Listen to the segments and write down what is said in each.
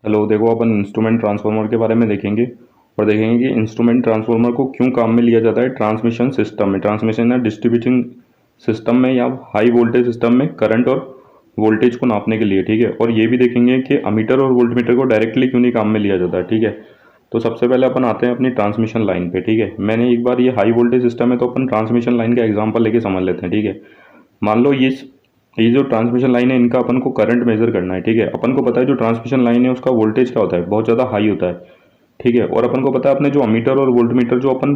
Hello, देखो अपन instrument transformer के बारे में देखेंगे और देखेंगे कि इंस्ट्रूमेंट ट्रांसफार्मर को क्यों काम में लिया जाता है ट्रांसमिशन सिस्टम में, ट्रांसमिशन या डिस्ट्रीब्यूटिंग सिस्टम में या हाई वोल्टेज सिस्टम में करंट और वोल्टेज को नापने के लिए। ठीक है, और ये भी देखेंगे कि अमीटर और वोल्टमीटर को डायरेक्टली क्यों नहीं काम में लिया जाता है। ठीक है, तो सबसे पहले अपन आते हैं अपनी ट्रांसमिशन लाइन पे। ठीक है, मैंने एक बार ये हाई वोल्टेज सिस्टम है तो अपन ट्रांसमिशन लाइन का एग्जाम्पल लेके समझ लेते हैं। ठीक है, मान लो ये जो ट्रांसमिशन लाइन है इनका अपन को करंट मेजर करना है। ठीक है, अपन को पता है जो ट्रांसमिशन लाइन है उसका वोल्टेज क्या होता है, बहुत ज़्यादा हाई होता है। ठीक है, और अपन को पता है अपने जो अमीटर और वोल्टमीटर जो अपन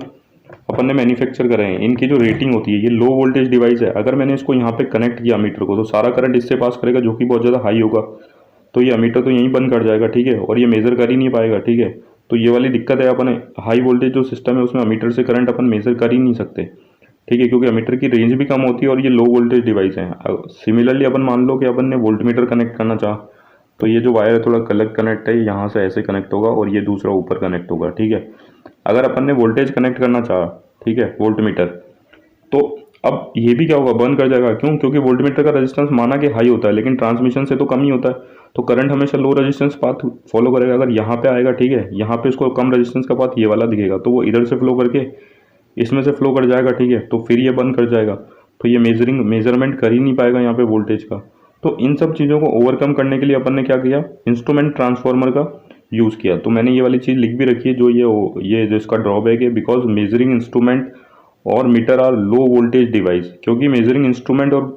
अपन ने मैन्युफैक्चर करे हैं इनकी जो रेटिंग होती है, ये लो वोल्टेज डिवाइस है। अगर मैंने इसको यहाँ पे कनेक्ट किया मीटर को तो सारा करंट इससे पास करेगा जो कि बहुत ज़्यादा हाई होगा, तो ये अमीटर तो यहीं बंद कर जाएगा। ठीक है, और ये मेजर कर ही नहीं पाएगा। ठीक है, तो ये वाली दिक्कत है, अपन हाई वोल्टेज जो सिस्टम है उसमें अमीटर से करंट अपन मेजर कर ही नहीं सकते। ठीक है, क्योंकि अमीटर की रेंज भी कम होती है और ये लो वोल्टेज डिवाइस है। सिमिलरली अपन मान लो कि अपन ने वोल्टमीटर कनेक्ट करना चाहा तो ये जो वायर है थोड़ा गलत कनेक्ट है, यहाँ से ऐसे कनेक्ट होगा और ये दूसरा ऊपर कनेक्ट होगा। ठीक है, अगर अपन ने वोल्टेज कनेक्ट करना चाहा, ठीक है, वोल्टमीटर, तो अब ये भी क्या होगा, बंद कर जाएगा। क्यों? क्योंकि वोल्टमीटर का रेजिस्टेंस माना कि हाई होता है लेकिन ट्रांसमिशन से तो कम ही होता है, तो करंट हमेशा लो रेजिस्टेंस पाथ फॉलो करेगा। अगर यहाँ पे आएगा, ठीक है, यहाँ पे इसको कम रेजिस्टेंस का पाथ ये वाला दिखेगा तो वो इधर से फ्लो करके इसमें से फ्लो कर जाएगा। ठीक है, तो फिर ये बंद कर जाएगा, तो ये मेजरमेंट कर ही नहीं पाएगा यहाँ पे वोल्टेज का। तो इन सब चीज़ों को ओवरकम करने के लिए अपन ने क्या किया, इंस्ट्रूमेंट ट्रांसफार्मर का यूज़ किया। तो मैंने ये वाली चीज़ लिख भी रखी है, जो ये जो इसका ड्रॉबैक है, बिकॉज मेजरिंग इंस्ट्रूमेंट और meter are low voltage device. क्योंकि मेजरिंग इंस्ट्रूमेंट और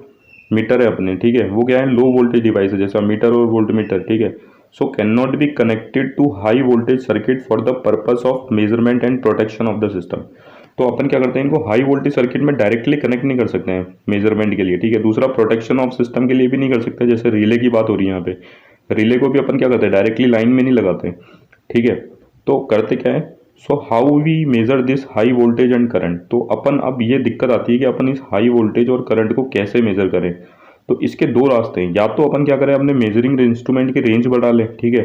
मीटर है अपने, ठीक है, वो क्या है, लो वोल्टेज डिवाइस है जैसा मीटर और वोल्ट मीटर। ठीक है, so can not be connected to high voltage circuit for the purpose of measurement and protection of the system. तो अपन क्या करते हैं, इनको हाई वोल्टेज सर्किट में डायरेक्टली कनेक्ट नहीं कर सकते हैं मेजरमेंट के लिए। ठीक है, दूसरा प्रोटेक्शन ऑफ सिस्टम के लिए भी नहीं कर सकते, जैसे रिले की बात हो रही है यहाँ पे। रिले को भी अपन क्या करते हैं, डायरेक्टली लाइन में नहीं लगाते। ठीक है, तो करते क्या है, so how we measure this high voltage and current. तो अपन अब ये दिक्कत आती है कि अपन इस हाई वोल्टेज और करंट को कैसे मेजर करें। तो इसके दो रास्ते हैं, या तो अपन क्या करें, अपने मेजरिंग इंस्ट्रूमेंट की रेंज बढ़ा लें। ठीक है,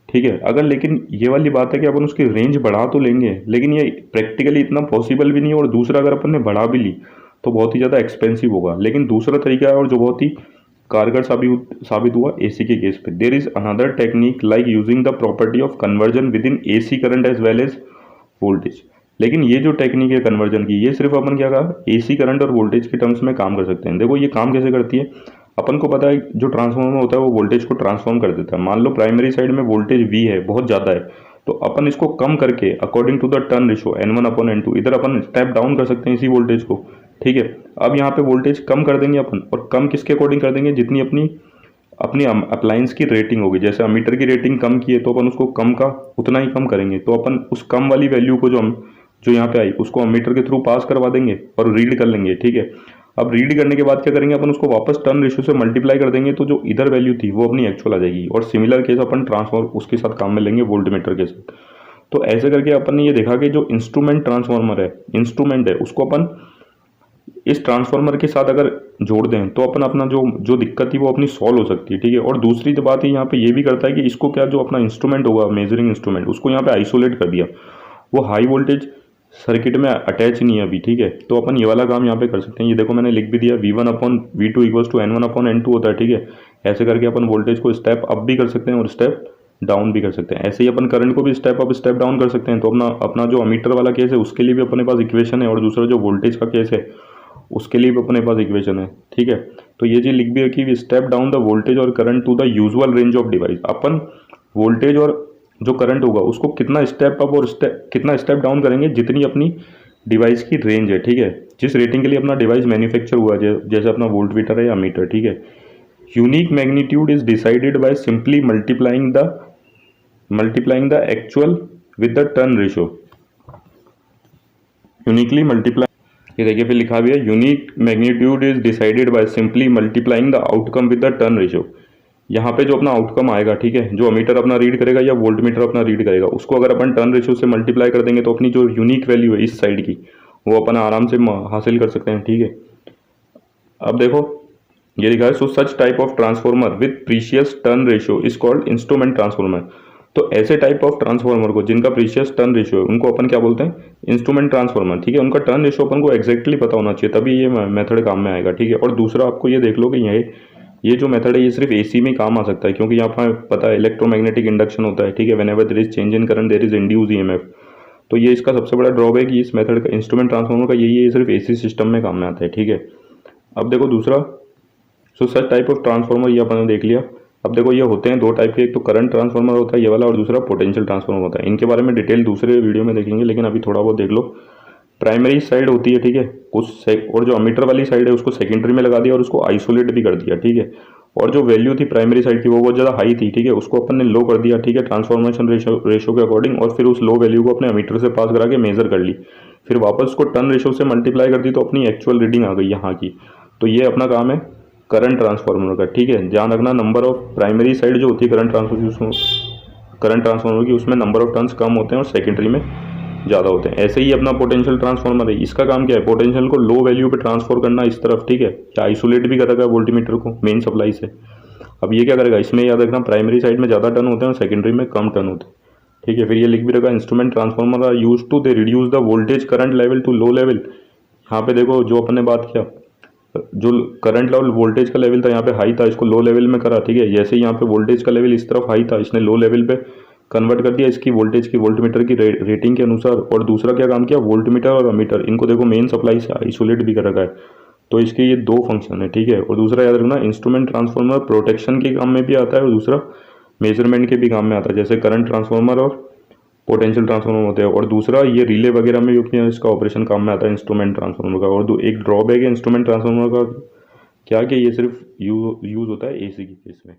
ठीक है, अगर, लेकिन ये वाली बात है कि अपन उसकी रेंज बढ़ा तो लेंगे लेकिन ये प्रैक्टिकली इतना पॉसिबल भी नहीं है। और दूसरा, अगर अपन ने बढ़ा भी ली तो बहुत ही ज़्यादा एक्सपेंसिव होगा। लेकिन दूसरा तरीका है और जो बहुत ही कारगर साबित हुआ एसी के केस पे, there is another technique like using the property of conversion within AC current as well as voltage. लेकिन ये जो टेक्निक है कन्वर्जन की, ये सिर्फ अपन क्या कहा, एसी करंट और वोल्टेज के टर्म्स में काम कर सकते हैं। देखो ये काम कैसे करती है, अपन को पता है जो ट्रांसफार्मर होता है वो वोल्टेज को ट्रांसफॉर्म कर देता है। मान लो प्राइमरी साइड में वोल्टेज वी है, बहुत ज़्यादा है, तो अपन इसको कम करके according to the turn ratio N1/N2 इधर अपन स्टेप डाउन कर सकते हैं इसी वोल्टेज को। ठीक है, अब यहाँ पे वोल्टेज कम कर देंगे अपन, और कम किसके अकॉर्डिंग कर देंगे, जितनी अपनी अपनी अप्लायंस की रेटिंग होगी। जैसे अमीटर की रेटिंग कम की है तो अपन उसको कम का उतना ही कम करेंगे। तो अपन उस कम वाली वैल्यू को जो यहाँ पे आई उसको अमीटर के थ्रू पास करवा देंगे और रीड कर लेंगे। ठीक है, अब रीड करने के बाद क्या करेंगे, अपन उसको वापस टर्न रेशियो से मल्टीप्लाई कर देंगे, तो जो इधर वैल्यू थी वो अपनी एक्चुअल आ जाएगी। और सिमिलर केस अपन ट्रांसफॉर्मर उसके साथ काम में लेंगे, वोल्टमीटर के साथ। तो ऐसे करके अपन ने ये देखा कि जो इंस्ट्रूमेंट ट्रांसफॉर्मर है, इंस्ट्रूमेंट है, उसको अपन इस ट्रांसफार्मर के साथ अगर जोड़ दें तो अपन अपना जो जो दिक्कत थी वो अपनी सॉल्व हो सकती है। ठीक है, और दूसरी जो बात है यहाँ पे ये भी करता है कि इसको क्या, जो अपना इंस्ट्रूमेंट होगा मेजरिंग इंस्ट्रूमेंट, उसको यहाँ पे आइसोलेट कर दिया, वो हाई वोल्टेज सर्किट में अटैच नहीं है अभी। ठीक है, तो अपन ये वाला काम यहाँ पे कर सकते हैं। ये देखो मैंने लिख भी दिया, V1/V2 इक्वल्स टू N1/N2 होता है। ठीक है, ऐसे करके अपन वोल्टेज को स्टेप अप भी कर सकते हैं और स्टेप डाउन भी कर सकते हैं। ऐसे ही अपन करंट को भी स्टेप अप स्टेप डाउन कर सकते हैं। तो अपना अपना जो अमीटर वाला केस है उसके लिए भी अपने पास इक्वेशन है, और दूसरा जो वोल्टेज का केस है उसके लिए भी अपने पास इक्वेशन है। ठीक है, तो ये चीज लिख भी रखी, स्टेप डाउन द वोल्टेज और current to the usual range of device. अपन वोल्टेज और जो करंट होगा उसको कितना स्टेप अप और कितना स्टेप डाउन करेंगे, जितनी अपनी डिवाइस की रेंज है। ठीक है, जिस रेटिंग के लिए अपना डिवाइस मैन्युफैक्चर हुआ है, जैसे अपना वोल्ट मीटर है या मीटर। ठीक है, unique magnitude is decided by simply multiplying the actual with the turn ratio. Uniquely multiply, ये देखिए फिर लिखा भी है, unique magnitude is decided by simply multiplying the outcome with the turn ratio. यहाँ पे जो अपना आउटकम आएगा, ठीक है, जो अमीटर अपना रीड करेगा या वोल्ट मीटर अपना रीड करेगा, उसको अगर अपन टर्न रेशियो से मल्टीप्लाई कर देंगे तो अपनी जो यूनिक वैल्यू है इस साइड की वो अपन आराम से हासिल कर सकते हैं। ठीक है, अब देखो ये लिखा है, so such type of transformer with precious turn ratio is called instrument transformer. तो ऐसे टाइप ऑफ ट्रांसफॉर्मर को जिनका प्रीशियस टर्न रेशियो है उनको अपन क्या बोलते हैं, इंस्ट्रूमेंट ट्रांसफॉर्मर। ठीक है, उनका टर्न रेशियो अपन को एक्जैक्टली पता होना चाहिए, तभी ये मेथड काम में आएगा। ठीक है, और दूसरा आपको ये देख लो कि ये ये जो मेथड है ये सिर्फ एसी में काम आ सकता है, क्योंकि यहाँ पर पता है इलेक्ट्रोमैग्नेटिक इंडक्शन होता है, ठीक है। Whenever there is change in current there is induce EMF. तो ये इसका सबसे बड़ा ड्रॉबैक ये इस मेथड का, इंस्ट्रूमेंट ट्रांसफार्मर का, यही है, ये सिर्फ एसी सिस्टम में काम में आता है, ठीक है। अब देखो दूसरा, सो सच टाइप ऑफ ट्रांसफार्मर ये अपन ने देख लिया। अब देखो ये होते हैं दो टाइप के, एक तो करंट ट्रांसफार्मर होता है ये वाला, और दूसरा पोटेंशियल ट्रांसफार्मर होता है। इनके बारे में डिटेल दूसरे वीडियो में देखेंगे, लेकिन अभी थोड़ा बहुत देख लो। प्राइमरी साइड होती है, ठीक है, और जो अमीटर वाली साइड है उसको सेकेंडरी में लगा दिया और उसको आइसोलेट भी कर दिया, ठीक है। और जो वैल्यू थी प्राइमरी साइड की वो बहुत ज़्यादा हाई थी, ठीक है, उसको अपन ने लो कर दिया, ठीक है, ट्रांसफॉर्मेशन रेशो के अकॉर्डिंग, और फिर उस लो वैल्यू को अपने अमीटर से पास करा के मेजर कर ली, फिर वापस उसको टर्न रेशो से मल्टीप्लाई कर दी, तो अपनी एक्चुअल रीडिंग आ गई यहाँ की। तो ये अपना काम है करंट ट्रांसफार्मर का, ठीक है। ध्यान रखना, नंबर ऑफ प्राइमरी साइड जो होती है करंट ट्रांसफार्मर की, उसमें नंबर ऑफ टर्न्स कम होते हैं और सेकेंडरी में ज़्यादा होते हैं। ऐसे ही अपना पोटेंशियल ट्रांसफार्मर है, इसका काम क्या है, पोटेंशियल को लो वैल्यू पे ट्रांसफर करना इस तरफ, ठीक है, या आइसोलेट भी कर रखा है वोल्टीमीटर को मेन सप्लाई से। अब ये क्या करेगा, इसमें याद रखना प्राइमरी साइड में ज़्यादा टर्न होते हैं और सेकेंडरी में कम टर्न होते हैं, ठीक है। फिर ये लिख भी रखा, instrument transformer are use to the reduce the voltage current level to low level. यहाँ पे देखो जो अपने बात किया, जो करंट लेवल वोल्टेज का लेवल था यहाँ पे हाई था, इसको लो लेवल में करा, ठीक है। जैसे ही यहाँ पे वोल्टेज का लेवल इस तरफ हाई था, इसने लो लेवल पे कन्वर्ट कर दिया इसकी वोल्टेज की वोल्टमीटर की रेटिंग के अनुसार। और दूसरा क्या काम किया, वोल्टमीटर और अमीटर इनको देखो मेन सप्लाई से आइसोलेट भी कर रखा है, तो इसके ये दो फंक्शन है, ठीक है। और दूसरा याद रखना, इंस्ट्रूमेंट ट्रांसफार्मर प्रोटेक्शन के काम में भी आता है और दूसरा मेजरमेंट के भी काम में आता है, जैसे करंट ट्रांसफार्मर और पोटेंशियल ट्रांसफार्मर होते हैं। और दूसरा ये रिले वगैरह में भी इसका ऑपरेशन काम में आता है इंस्ट्रूमेंट ट्रांसफार्मर का। और एक ड्रॉबैक है इंस्ट्रूमेंट ट्रांसफार्मर का क्या, कि ये सिर्फ यूज होता है एसी की केस में।